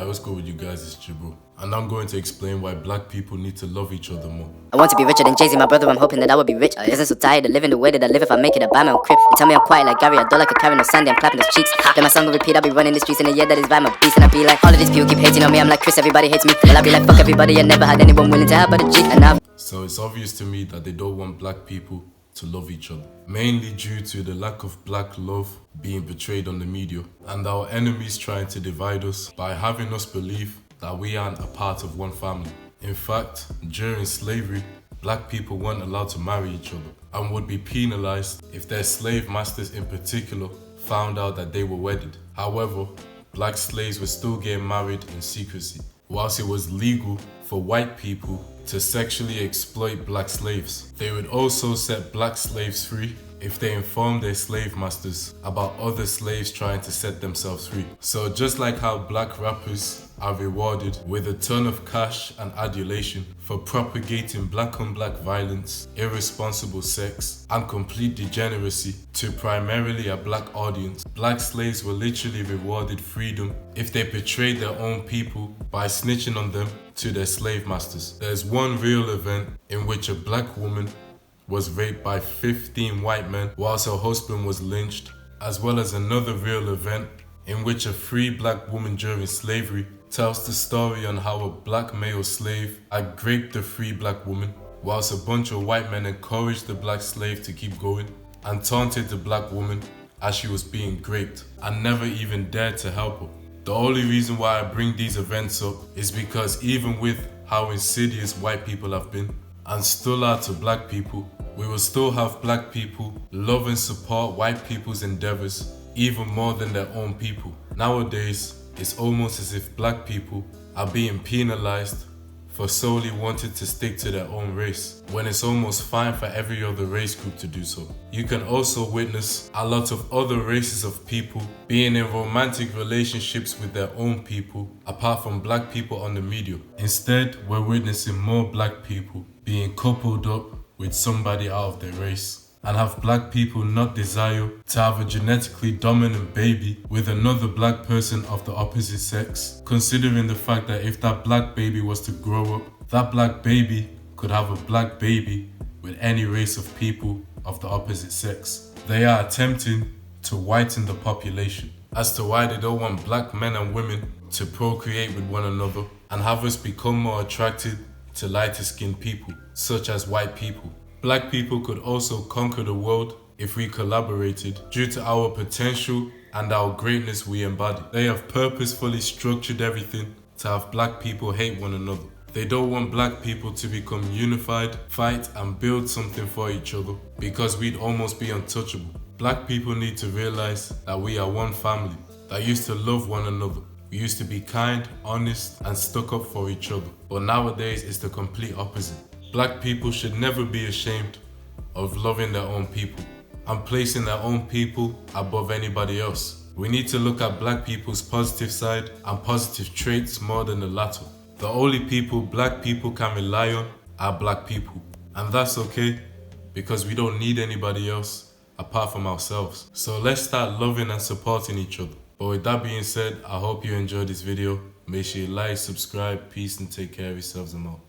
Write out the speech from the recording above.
what's good with you guys? It's Jibo, and I'm going to explain why black people need to love each other more. I want to be richer than Jay-Z, my brother, I'm hoping that I would be rich. I isn't so tired of living the way that I live. If I make it, I buy my own crib. They tell me I'm quiet like Gary, I do like a Karen on Sunday, I'm clapping his cheeks. Then my song will repeat, I'll be running the streets in a year that is by my beast. And I'll be like, all of these people keep hating on me, I'm like, Chris, everybody hates me. Well, I'll be like, fuck everybody, I never had anyone willing to help but a G. And now So it's obvious to me that they don't want black people to love each other, mainly due to the lack of black love being portrayed on the media, and our enemies trying to divide us by having us believe that we aren't a part of one family. In fact, during slavery, black people weren't allowed to marry each other and would be penalized if their slave masters in particular found out that they were wedded. However, black slaves were still getting married in secrecy, whilst it was legal for white people to sexually exploit black slaves. They would also set black slaves free if they informed their slave masters about other slaves trying to set themselves free. So just like how black rappers are rewarded with a ton of cash and adulation for propagating black on black violence, irresponsible sex, and complete degeneracy to primarily a black audience, black slaves were literally rewarded freedom if they portrayed their own people by snitching on them to their slave masters. There's one real event in which a black woman was raped by 15 white men whilst her husband was lynched, as well as another real event in which a free black woman during slavery tells the story on how a black male slave had raped the free black woman, whilst a bunch of white men encouraged the black slave to keep going and taunted the black woman as she was being raped and never even dared to help her. The only reason why I bring these events up is because even with how insidious white people have been and still are to black people, we will still have black people love and support white people's endeavors even more than their own people. Nowadays, it's almost as if black people are being penalized for solely wanting to stick to their own race, when it's almost fine for every other race group to do so. You can also witness a lot of other races of people being in romantic relationships with their own people, apart from black people on the media. Instead, we're witnessing more black people being coupled up with somebody out of their race, and have black people not desire to have a genetically dominant baby with another black person of the opposite sex, considering the fact that if that black baby was to grow up, that black baby could have a black baby with any race of people of the opposite sex. They are attempting to whiten the population as to why they don't want black men and women to procreate with one another and have us become more attracted to lighter skinned people, such as white people. Black people could also conquer the world if we collaborated due to our potential and our greatness we embody. They have purposefully structured everything to have black people hate one another. They don't want black people to become unified, fight and build something for each other because we'd almost be untouchable. Black people need to realize that we are one family that used to love one another. We used to be kind, honest and stuck up for each other. But nowadays it's the complete opposite. Black people should never be ashamed of loving their own people and placing their own people above anybody else. We need to look at black people's positive side and positive traits more than the latter. The only people black people can rely on are black people. And that's okay, because we don't need anybody else apart from ourselves. So let's start loving and supporting each other. But with that being said, I hope you enjoyed this video. Make sure you like, subscribe, peace and take care of yourselves and all.